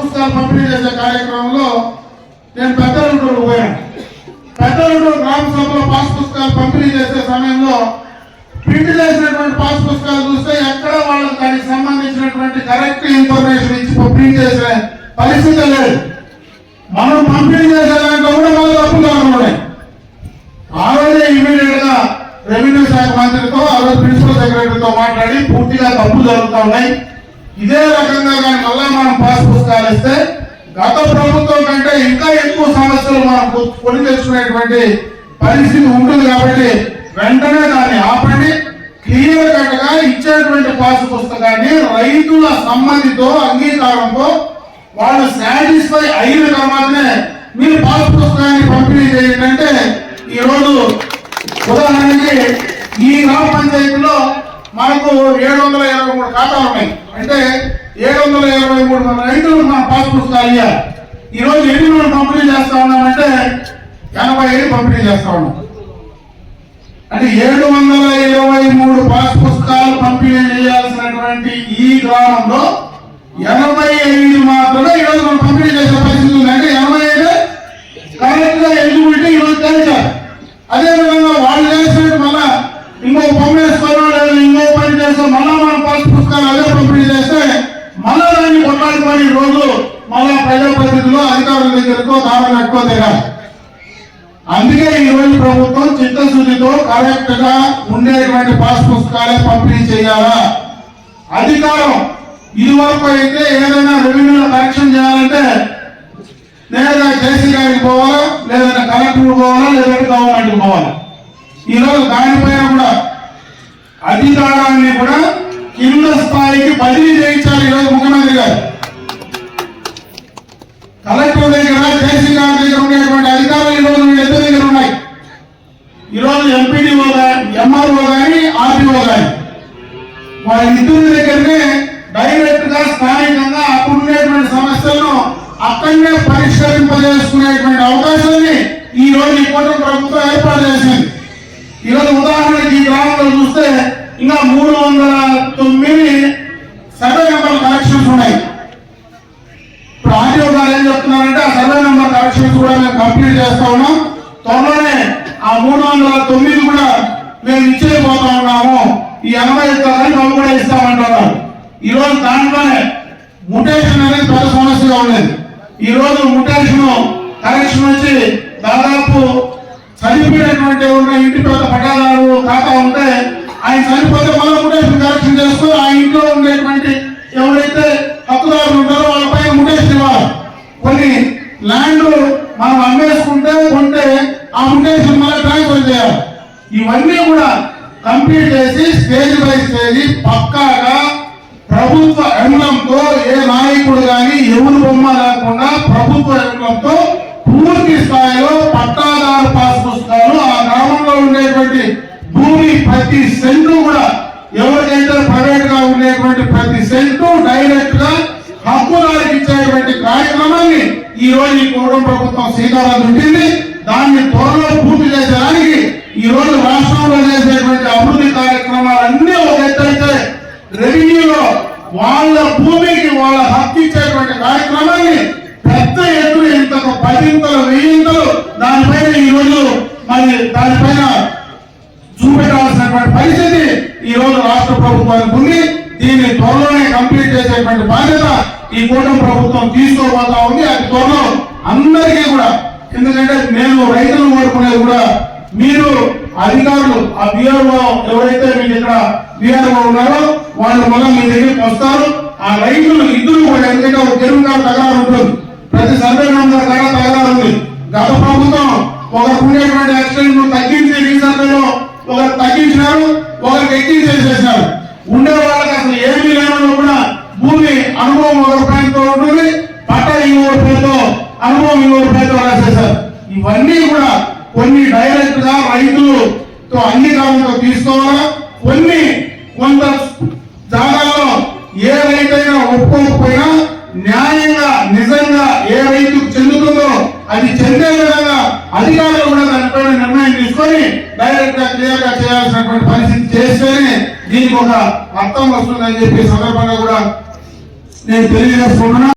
పుస్తకాలు పంపిణీ చేసే కార్యక్రమంలో నేను పెద్దలూరు పోయాను. పెద్దలూరు గ్రామ సభలో పాస్ పుస్తకాలు పంపిణీ చేసే సమయంలో ప్రింట్ చేసినటువంటి పాస్ పుస్తకాలు చూస్తే ఎక్కడ వాళ్ళకి దానికి సంబంధించినటువంటి కరెక్ట్ ఇన్ఫర్మేషన్ ఇచ్చి ప్రింట్ చేసే పరిస్థితి లేదు. మనం పంపిణీ చేసే దాంట్లో కూడా వాళ్ళు తప్పులు ఉన్నాయి. ఆ రోజే ఇమీడియట్ గా రెవెన్యూ శాఖ మంత్రితో ఆ రోజు ప్రిన్సిపల్ సెక్రటరీతో మాట్లాడి పూర్తిగా తప్పులు జరుగుతూ ఉన్నాయి. ఇదే రకంగా కానీ మళ్ళా మనం పాస్ పుస్తకాలు ఇస్తే గత ప్రభుత్వం కంటే ఇంకా ఎక్కువ సమస్యలు మనం కొని తెచ్చుకునేటువంటి పరిస్థితి ఉంటుంది. కాబట్టి వెంటనే దాన్ని ఆపండి. క్లియర్ కట్ గా ఇచ్చేటువంటి పాస్ పుస్తకాన్ని రైతుల సమ్మతితో అంగీకారంతో వాళ్ళు సాటిస్ఫై అయిన తర్వాతనే మీరు పాస్ పుస్తకాన్ని పంపిణీ చేయండి. అంటే ఈరోజు ఉదాహరణకి ఈ గ్రామ పంచాయతీలో మనకు 723 ఖాతాలు ఉన్నాయి. అంటే 723 మంది రైతులు మన పాస్ పుస్తకాలు ఇవ్వాలి. ఈరోజు ఎన్ని రోజులు పంపిణీ చేస్తా ఉన్నామంటే 85 పంపిణీ చేస్తా ఉన్నాం. అంటే 723 పాస్ పుస్తకాలు పంపిణీ చేయాల్సినటువంటి ఈ గ్రామంలో 85 మాత్రమే ఈరోజు మనం పంపిణీ చేసే పరిస్థితి ఉంది. అంటే 85 కరెక్ట్ గా ఎలిజిబిలిటీ ఈరోజు తెలిసారు. అదేవిధంగా వాళ్ళు చేసినట్టు మళ్ళా ఇంకో పని వేసుకోవడం లేదు, ఇంకో పని చేస్తాం, మళ్ళా మనం పాస్ పుస్తకాలు అదే పంపిణీ చేస్తే మళ్ళా దాన్ని కొట్లాడుకొని రోజు మళ్ళా ప్రజాప్రతినిధులు అధికారుల దగ్గరకు దారులు ఎక్కువ తిరగాలి. అందుకే ఈ రోజు ప్రభుత్వం చిత్తశుద్ధితో కరెక్ట్ గా ఉండేటువంటి పాస్ పుస్తకాలే పంపిణీ చేయాలా. అధికారం ఇది వరకు అయితే ఏదైనా రెవెన్యూలో కరెక్షన్ చేయాలంటే లేదా జేసీ గారికి పోవాలా, లేదంటే కలెక్టర్ పోవాలా, లేదంటే గవర్నమెంట్కి పోవాలా. ఈరోజు దానిపైన కూడా అధికారాన్ని కూడా కింద స్థాయికి బదిలీ చేయించాలి. ఈరోజు ముఖ్యమంత్రి గారు కలెక్టర్ దగ్గర జేసీ గారి దగ్గర ఉండేటువంటి అధికారులు ఈరోజు ఎంత దగ్గర ఉన్నాయి. ఈరోజు ఎంపీడీఓ కానీ, ఎంఆర్ఓ కానీ, ఆర్టీఓ కానీ వాళ్ళిద్దరి దగ్గరనే డైరెక్ట్ గా స్థానికంగా అప్పుడు ఉండేటువంటి సమస్యలను అక్కడనే పరిష్కరింపజేసుకునేటువంటి అవకాశాన్ని ఈ రోజు ఈ కూటమి ప్రభుత్వం ఏర్పాటు చేసింది. ఈరోజు ఉదాహరణకి ఈ గ్రామంలో చూస్తే ఇంకా 309 సర్వే నెంబర్ కరెక్షన్స్ ఉన్నాయి. ఇప్పుడు ఆర్టీఓ గారు ఏం చెప్తున్నారంటే ఆ సర్వే నెంబర్ కరెక్షన్స్ కూడా మేము కంప్లీట్ చేస్తా ఉన్నాం. త్వరలోనే ఆ 309 కూడా మేము ఇచ్చేయబోతా ఉన్నాము. ఈ 80 మేము కూడా ఇస్తామంటున్నారు. ఈ రోజు దాంట్లోనే ముటేషన్ అనేది పెద్ద సమస్యగా ఉండేది. ఈ రోజు ముటేషన్ కరెక్షన్ వచ్చి దాదాపు చనిపోయినటువంటి ఇంటి పెద్ద పట్టాదారు ఖాతా ఉంటే ఆయన చనిపోతే మళ్ళీ ముటేషన్ కరెక్షన్ చేస్తూ ఆ ఇంట్లో ఉండేటువంటి ఎవరైతే హక్కుదారులు ఉంటారో వాళ్ళ పైన ముటేషన్ ఇవ్వాలి. కొన్ని ల్యాండ్ మనం అమ్మేసుకుంటే కొంటే ఆ ముటేషన్ మళ్ళీ ట్రాన్స్ఫర్ చేయాలి. ఇవన్నీ కూడా కంప్లీట్ చేసి స్టేజ్ బై స్టేజ్ పక్కాగా ప్రభుత్వ ఎంబ్లంతో ఏ నాయకుడు కానీ ఎవరు బొమ్మ లేకుండా ప్రభుత్వ ఎంబ్లంతో పూర్తి స్థాయిలో పట్టాదారు పాస్ పుస్తకాలు ఆ గ్రామంలో ఉండేటువంటి భూమి ప్రతి సెంటు కూడా ఎవరికైతే ప్రైవేట్ గా ఉండేటువంటి ప్రతి సెంటు డైరెక్ట్ గా హక్కుదారికి ఇచ్చేటువంటి కార్యక్రమాన్ని ఈ రోజు ఈ కూటమి ప్రభుత్వం శ్రీకారం చుట్టింది. దాన్ని త్వరలో పూర్తి చేసేదానికి ఈ రోజు రాష్ట్రంలో చేసేటువంటి అభివృద్ధి కార్యక్రమాలన్నీ ఒక ఎత్తైతే రెవెన్యూలో వాళ్ళ భూమికి వాళ్ళ హక్కు ఇచ్చేటువంటి కార్యక్రమాన్ని పెద్ద ఎత్తున ఇంతకు 10 1000 దానిపైన ఈ రోజు మరి దానిపైన చూపెట్టాల్సినటువంటి పరిస్థితి ఈ రోజు రాష్ట్ర ప్రభుత్వానికి ఉంది. దీన్ని త్వరలోనే కంప్లీట్ చేసేటువంటి బాధ్యత ఈ కూటమి ప్రభుత్వం తీసుకోబోతా ఉంది. అది త్వరలో అందరికీ కూడా, ఎందుకంటే నేను రైతులు కోరుకునేది కూడా మీరు అధికారులు ఆ బిఆర్ఓ ఎవరైతే మీకు ఇక్కడ బిఆర్ఓ ఉన్నారో వాళ్ళు మళ్ళీ మీ దగ్గరికి వస్తారు. ఆ రైతులు ఇద్దరు కూడా, ఎందుకంటే ఒక చెరువు గారు తగరాలు ఉంటుంది, ప్రతి సర్వే నెంబర్ కాడ తగరాలు ఉంది. గత ప్రభుత్వం ఒకరికి ఉండేటువంటి యాక్సిడెంట్ తగ్గించి రీసర్వేలో ఒకరు తగ్గించినారు, ఒకరికి ఎక్కించేసేసినారు. ఉండే వాళ్ళకి అసలు ఏమీ లేనో కూడా భూమి అనుభవం ఒకరి పేరుతో ఉంటుంది, పట్టా ఇంకొకరి పేరుతో, అనుభవం ఇంకొకరి పేరుతో రాసేశారు. ఇవన్నీ కూడా కొన్ని డైరెక్ట్ గా రైతులతో అంగీకారంతో తీసుకోవాలా. కొంత జాగాల్లో ఏ రైతైనా ఒప్పుకోకపోయినా న్యాయంగా నిజంగా ఏ రైతుకు చెందుతుందో అది చెందే విధంగా అధికారులు కూడా దానిపైన నిర్ణయం తీసుకొని డైరెక్ట్ గా క్లియర్ గా చేయాల్సినటువంటి పరిస్థితి చేస్తేనే దీనికి ఒక అర్థం వస్తుందని చెప్పి సందర్భంగా కూడా నేను తెలియజేస్తున్నాను.